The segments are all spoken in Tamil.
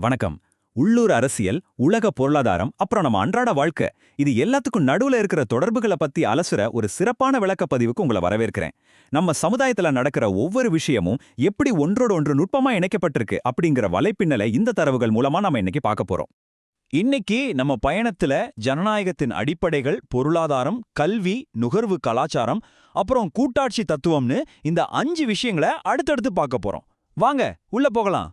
வணக்கம். உள்ளூர் அரசியல், உலக பொருளாதாரம், அப்புறம் நம்ம அன்றாட வாழ்க்கை, இது எல்லாத்துக்கும் நடுவுல இருக்கிற தொடர்புகளை பத்தி அலசுற ஒரு சிறப்பான விளக்கப்பதிவுக்கு உங்களை வரவேற்கிறேன். நம்ம சமுதாயத்துல நடக்கிற ஒவ்வொரு விஷயமும் எப்படி ஒன்றோடு ஒன்று நுட்பமா இணைக்கப்பட்டிருக்கு அப்படிங்கிற வலைப்பின்னலை இந்த தரவுகள் மூலமா நம்ம இன்னைக்கு பார்க்க போறோம். இன்னைக்கு நம்ம பயணத்துல ஜனநாயகத்தின் அடிப்படைகள், பொருளாதாரம், கல்வி, நுகர்வு கலாச்சாரம், அப்புறம் கூட்டாட்சி தத்துவம்னு இந்த 5 விஷயங்களை அடுத்தடுத்து பார்க்க போறோம். வாங்க உள்ள போகலாம்.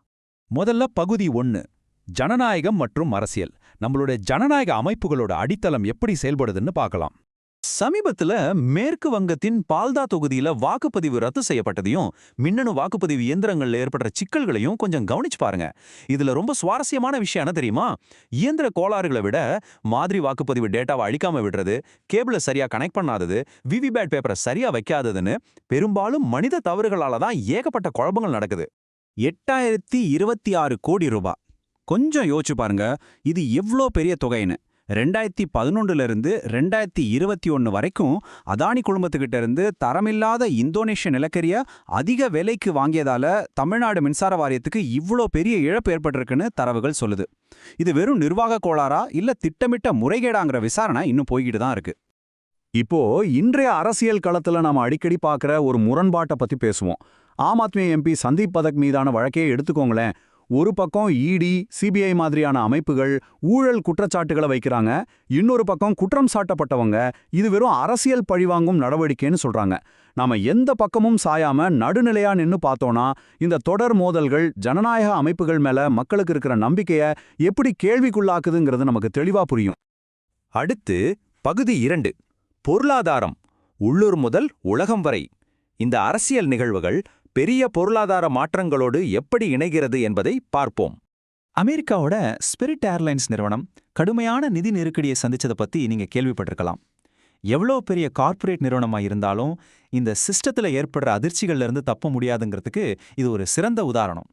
முதல்ல பகுதி 1, ஜனநாயகம் மற்றும் அரசியல். நம்மளுடைய ஜனநாயக அமைப்புகளோட அடித்தளம் எப்படி செயல்படுதுன்னு பார்க்கலாம். சமீபத்துல மேற்கு வங்கத்தின் பால்தா தொகுதியில வாக்குப்பதிவு ரத்து செய்யப்பட்டதையும் மின்னணு வாக்குப்பதிவு இயந்திரங்கள்ல ஏற்படுற சிக்கல்களையும் கொஞ்சம் கவனிச்சு பாருங்க. இதுல ரொம்ப சுவாரஸ்யமான விஷயம் என்ன தெரியுமா? இயந்திர கோளாறுகளை விட மாதிரி வாக்குப்பதிவு டேட்டாவை அழிக்காம விடுறது, கேபிளை சரியா கனெக்ட் பண்ணாதது, விவிபேட் பேப்பரை சரியா வைக்காததுன்னு பெரும்பாலும் மனித தவறுகளால தான் ஏகப்பட்ட குழப்பங்கள் நடக்குது. 8026 கோடி ரூபாய். கொஞ்சம் யோசிச்சு பாருங்க, இது எவ்வளோ பெரிய தொகைன்னு. 2011 இருந்து 2021 வரைக்கும் அதானி குழுமத்துக்கிட்ட இருந்து தரமில்லாத இந்தோனேஷிய நிலக்கரிய அதிக விலைக்கு வாங்கியதால தமிழ்நாடு மின்சார வாரியத்துக்கு இவ்வளோ பெரிய இழப்பு ஏற்பட்டிருக்குன்னு தரவுகள் சொல்லுது. இது வெறும் நிர்வாக கோளாறா இல்ல திட்டமிட்ட முறைகேடாங்கிற விசாரணை இன்னும் போய்கிட்டு தான் இருக்கு. இப்போ இன்றைய அரசியல் களத்துல நாம அடிக்கடி பார்க்குற ஒரு முரண்பாட்டை பத்தி பேசுவோம். ஆம் ஆத்மி எம்பி சந்தீப் பதக் மீதான வழக்கையே எடுத்துக்கோங்களேன். ஒரு பக்கம் இடி, சிபிஐ மாதிரியான அமைப்புகள் ஊழல் குற்றச்சாட்டுகளை வைக்கிறாங்க, இன்னொரு பக்கம் குற்றம் சாட்டப்பட்டவங்க இது வெறும் அரசியல் பழிவாங்கும் நடவடிக்கைன்னு சொல்றாங்க. நாம எந்த பக்கமும் சாயாம நடுநிலையா நின்னு பார்த்தோம்னா இந்த தொடர் மோதல்கள் ஜனநாயக அமைப்புகள் மேல மக்களுக்கு இருக்கிற நம்பிக்கையை எப்படி கேள்விக்குள்ளாக்குதுங்கிறது நமக்கு தெளிவா புரியும். அடுத்து பகுதி 2, பொருளாதாரம், உள்ளூர் முதல் உலகம் வரை. இந்த அரசியல் நிகழ்வுகள் பெரிய பொருளாதார மாற்றங்களோடு எப்படி இணைகிறது என்பதை பார்ப்போம். அமெரிக்காவோட ஸ்பிரிட் ஏர்லைன்ஸ் நிறுவனம் கடுமையான நிதி நெருக்கடியை சந்திச்சதை பத்தி நீங்க கேள்விப்பட்டிருக்கலாம். எவ்வளோ பெரிய கார்ப்பரேட் நிறுவனமா இருந்தாலும் இந்த சிஸ்டத்துல ஏற்படுற அதிர்ச்சிகள்ல இருந்து தப்ப முடியாதுங்கிறதுக்கு இது ஒரு சிறந்த உதாரணம்.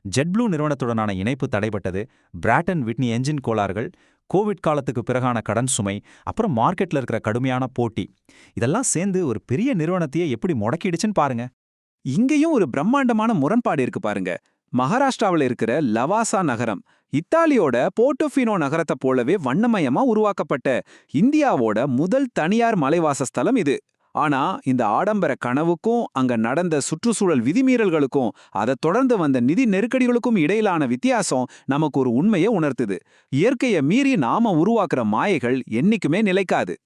ஜெட்ப்ளூ நிறுவனத்துடனான இணைப்பு தடைப்பட்டது, பிராட்டன் விட்னி என்ஜின் கோளாறுகள், கோவிட் காலத்துக்கு பிறகான கடன் சுமை, அப்புறம் மார்க்கெட்ல இருக்கிற கடுமையான போட்டி, இதெல்லாம் சேர்ந்து ஒரு பெரிய நிறுவனத்தையே எப்படி முடக்கிடுச்சுன்னு பாருங்க. இங்கேயும் ஒரு பிரம்மாண்டமான முரண்பாடு இருக்கு பாருங்க. மகாராஷ்டிராவில் இருக்கிற லவாசா நகரம் இத்தாலியோட போர்ட்டோஃபினோ நகரத்தை போலவே வண்ணமயமா உருவாக்கப்பட்ட இந்தியாவோட முதல் தனியார் மலைவாசஸ்தலம் இது. ஆனா இந்த ஆடம்பர கனவுக்கும் அங்க நடந்த சுற்றுச்சூழல் விதிமீறல்களுக்கும் அதை தொடர்ந்து வந்த நிதி நெருக்கடிகளுக்கும் இடையிலான வித்தியாசம் நமக்கு ஒரு உண்மையை உணர்த்துது. இயற்கையை மீறி நாம உருவாக்குற மாயைகள் என்னைக்குமே நிலைக்காது.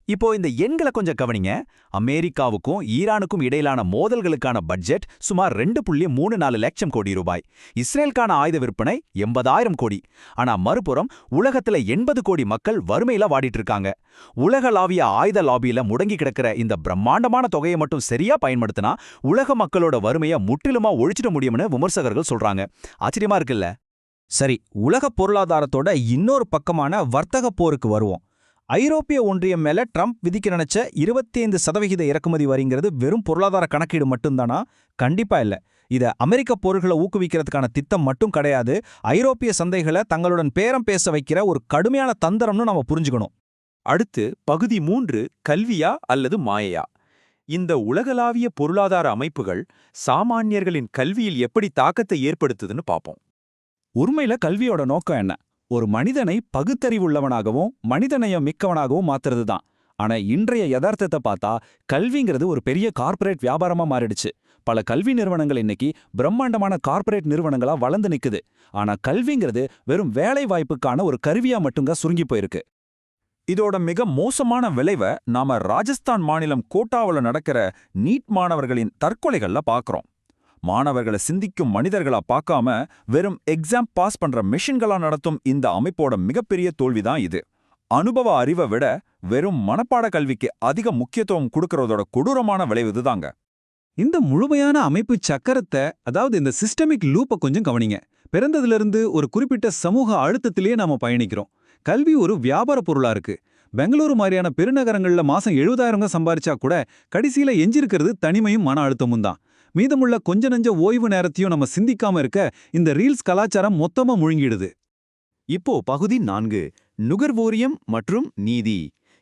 இப்போ இந்த எண்களை கொஞ்சம் கவனிங்க. அமெரிக்காவுக்கும் ஈரானுக்கும் இடையிலான மோதல்களுக்கான பட்ஜெட் சுமார் 2.34 லட்சம் கோடி ரூபாய். இஸ்ரேலுக்கான ஆயுத விற்பனை 80,000 கோடி. ஆனா மறுபுறம் உலகத்துல 80 கோடி மக்கள் வறுமையில வாடிட்டு இருக்காங்க. உலகளாவிய ஆயுத லாபியில முடங்கி கிடக்கிற இந்த பிரம்மாண்டமான தொகையை மட்டும் சரியா பயன்படுத்தினா உலக மக்களோட வறுமையை முற்றிலுமா ஒழிச்சிட முடியும்னு விமர்சகர்கள் சொல்றாங்க. ஆச்சரியமா இருக்குல்ல? சரி, உலக பொருளாதாரத்தோட இன்னொரு பக்கமான வர்த்தக போருக்கு வருவோம். ஐரோப்பிய ஒன்றியம் மேல ட்ரம்ப் விதிக்க நினைச்ச 25% இறக்குமதி வரிங்கிறது வெறும் பொருளாதார கணக்கீடு மட்டும்தானா? கண்டிப்பா இல்ல. இத அமெரிக்க பொருட்களை ஊக்குவிக்கிறதுக்கான திட்டம் மட்டும் கிடையாது, ஐரோப்பிய சந்தைகளை தங்களுடன் பேரம் பேச வைக்கிற ஒரு கடுமையான தந்திரம்னு நாம புரிஞ்சுக்கணும். அடுத்து பகுதி 3, கல்வியா அல்லது மாயையா? இந்த உலகளாவிய பொருளாதார அமைப்புகள் சாமானியர்களின் கல்வியில் எப்படி தாக்கத்தை ஏற்படுத்துதுன்னு பார்ப்போம். உண்மையில கல்வியோட நோக்கம் என்ன? ஒரு மனிதனை பகுத்தறிவுள்ளவனாகவும் மனிதநேயம் மிக்கவனாகவும் மாத்துறது தான். ஆனா இன்றைய யதார்த்தத்தை பார்த்தா கல்விங்கிறது ஒரு பெரிய கார்ப்பரேட் வியாபாரமா மாறிடுச்சு. பல கல்வி நிறுவனங்கள் இன்னைக்கு பிரம்மாண்டமான கார்ப்பரேட் நிறுவனங்களா வளர்ந்து நிக்குது. ஆனா கல்விங்கிறது வெறும் வேலை வாய்ப்புக்கான ஒரு கருவியா மட்டுங்க சுருங்கி போயிருக்கு. இதோட மிக மோசமான விளைவை நாம ராஜஸ்தான் மாநிலம் கோட்டாவில் நடக்கிற நீட் மாணவர்களின் தற்கொலைகள்ல பார்க்கறோம். மாணவர்களை சிந்திக்கும் மனிதர்களா பார்க்காம வெறும் எக்ஸாம் பாஸ் பண்ற மெஷின்களா நடத்தும் இந்த அமைப்போட மிகப்பெரிய தோல்விதான் இது. அனுபவ அறிவை விட வெறும் மனப்பாட கல்விக்கு அதிக முக்கியத்துவம் கொடுக்கறதோட கொடூரமான விளைவு இதுதாங்க. இந்த முழுமையான அமைப்பு சக்கரத்தை, அதாவது இந்த சிஸ்டமிக் லூப்பை கொஞ்சம் கவனிங்க. பிறந்ததிலிருந்து ஒரு குறிப்பிட்ட சமூக அழுத்தத்திலேயே நாம பயணிக்கிறோம். கல்வி ஒரு வியாபார பொருளா இருக்கு. பெங்களூரு மாதிரியான பெருநகரங்கள்ல மாசம் 70,000 சம்பாரிச்சா கூட கடைசியில எஞ்சிருக்கிறது தனிமையும் மன அழுத்தமும் தான். மீதமுள்ள கொஞ்ச நஞ்ச ஓய்வு நேரத்தையும் நம்ம சிந்திக்காம இருக்க இந்த ரீல்ஸ் கலாச்சாரம் மொத்தமா முழுங்கிடுது. இப்போ பகுதி 4, நுகர்வோரியம் மற்றும் நீதி.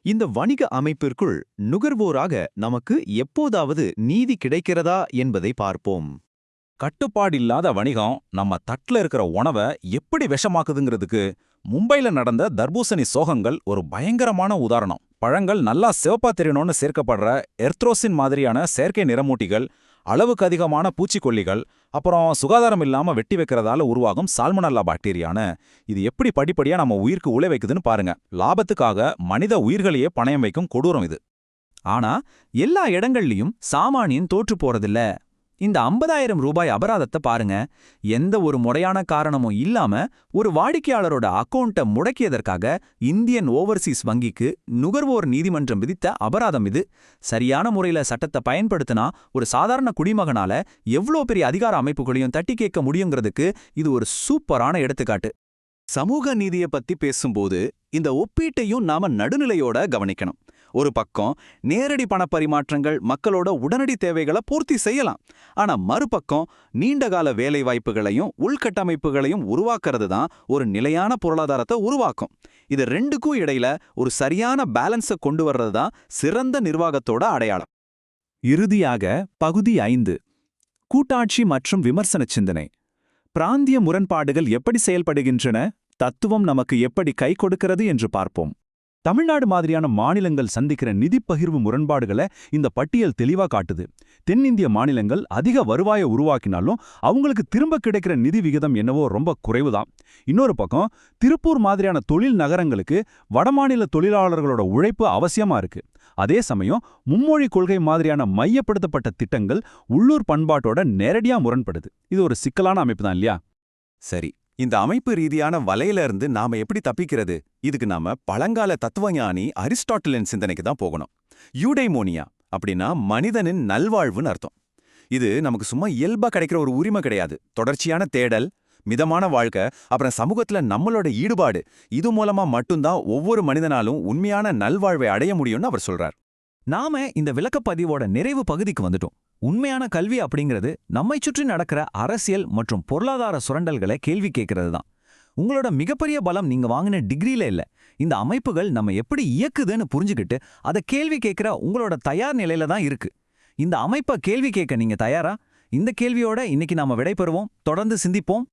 இந்த வணிக அமைப்பிற்குள் நுகர்வோராக நமக்கு எப்போதாவது நீதி கிடைக்கிறதா என்பதை பார்ப்போம். கட்டுப்பாடில்லாத வணிகம் நம்ம தட்டுல இருக்கிற உணவை எப்படி விஷமாக்குதுங்கிறதுக்கு மும்பைல நடந்த தர்பூசணி சோகங்கள் ஒரு பயங்கரமான உதாரணம். பழங்கள் நல்லா சிவப்பா தெரியணும்னு சேர்க்கப்படுற எர்த்ரோசின் மாதிரியான செயற்கை நிறமூட்டிகள், அளவுக்கு அதிகமான பூச்சிக்கொல்லிகள், அப்புறம் சுகாதாரம் இல்லாம வெட்டி வைக்கிறதால உருவாகும் சால்மனல்லா பாக்டீரியான்னு இது எப்படி படிப்படியா நம்ம உயிருக்கு உழை வைக்குதுன்னு பாருங்க. லாபத்துக்காக மனித உயிர்களையே பணயம் வைக்கும் கொடூரம் இது. ஆனா எல்லா இடங்கள்லயும் சாமானியன் தோற்று போறதில்ல. இந்த 50,000 ரூபாய் அபராதத்தை பாருங்க. எந்த ஒரு முறையான காரணமும் இல்லாம ஒரு வாடிக்கையாளரோட அக்கவுண்ட்டை முடக்கியதற்காக இந்தியன் ஓவர்சீஸ் வங்கிக்கு நுகர்வோர் நீதிமன்றம் விதித்த அபராதம் இது. சரியான முறையில சட்டத்தை பயன்படுத்தினா ஒரு சாதாரண குடிமகனால எவ்வளோ பெரிய அதிகார அமைப்புகளையும் தட்டி கேட்க முடியுங்கிறதுக்கு இது ஒரு சூப்பரான எடுத்துக்காட்டு. சமூக நீதியை பத்தி பேசும்போது இந்த ஒப்பீட்டையும் நாம நடுநிலையோட கவனிக்கணும். ஒரு பக்கம் நேரடி பணப்பரிமாற்றங்கள் மக்களோட உடனடி தேவைகளை பூர்த்தி செய்யலாம். ஆனா மறுபக்கம் நீண்டகால வேலை வாய்ப்புகளையும் உள்கட்டமைப்புகளையும் உருவாக்குறது தான் ஒரு நிலையான பொருளாதாரத்தை உருவாக்கும். இது ரெண்டுக்கும் இடையில ஒரு சரியான பேலன்ஸை கொண்டு வர்றது தான் சிறந்த நிர்வாகத்தோட அடையாளம். இறுதியாக பகுதி 5, கூட்டாட்சி மற்றும் விமர்சன சிந்தனை. பிராந்திய முரண்பாடுகள் எப்படி செயல்படுகின்றன, தத்துவம் நமக்கு எப்படி கை கொடுக்கிறது என்று பார்ப்போம். தமிழ்நாடு மாதிரியான மாநிலங்கள் சந்திக்கிற நிதி பகிர்வு முரண்பாடுகளை இந்த பட்டியல் தெளிவா காட்டுது. தென்னிந்திய மாநிலங்கள் அதிக வருவாயை உருவாக்கினாலும் அவங்களுக்கு திரும்ப கிடைக்கிற நிதி விகிதம் என்னவோ ரொம்ப குறைவுதான். இன்னொரு பக்கம் திருப்பூர் மாதிரியான தொழில் நகரங்களுக்கு வடமாநில தொழிலாளர்களோட உழைப்பு அவசியமா இருக்கு. அதே சமயம் மும்மொழி கொள்கை மாதிரியான மையப்படுத்தப்பட்ட திட்டங்கள் உள்ளூர் பண்பாட்டோட நேரடியா முரண்படுது. இது ஒரு சிக்கலான அமைப்பு தான் இல்லையா? சரி, இந்த அமைப்பு ரீதியான வலையில இருந்து நாம எப்படி தப்பிக்கிறது? இதுக்கு நாம பழங்கால தத்துவஞானி அரிஸ்டாட்டிலின் சிந்தனைக்கு தான் போகணும். யூடைமோனியா அப்படின்னா மனிதனின் நல்வாழ்வுன்னு அர்த்தம். இது நமக்கு சும்மா இயல்பா கிடைக்கிற ஒரு உரிமை கிடையாது. தொடர்ச்சியான தேடல், மிதமான வாழ்க்கை, அப்புறம் சமூகத்துல நம்மளோட ஈடுபாடு, இது மூலமா மட்டும்தான் ஒவ்வொரு மனிதனாலும் உண்மையான நல்வாழ்வை அடைய முடியும்னு அவர் சொல்றார். நாம இந்த விளக்கப்பதிவோட நிறைவு பகுதிக்கு வந்துட்டோம். உண்மையான கல்வி அப்படிங்கிறது நம்மை சுற்றி நடக்கிற அரசியல் மற்றும் பொருளாதார சுரண்டல்களை கேள்வி கேட்கறது தான். உங்களோட மிகப்பெரிய பலம் நீங்க வாங்கின டிகிரியில இல்ல, இந்த அமைப்புகள் நம்ம எப்படி இயக்குதுன்னு புரிஞ்சுக்கிட்டு அதை கேள்வி கேட்கிற உங்களோட தயார் நிலையில தான் இருக்கு. இந்த அமைப்பை கேள்வி கேட்க நீங்க தயாரா? இந்த கேள்வியோட இன்னைக்கு நாம விடை பெறுவோம். தொடர்ந்து சிந்திப்போம்.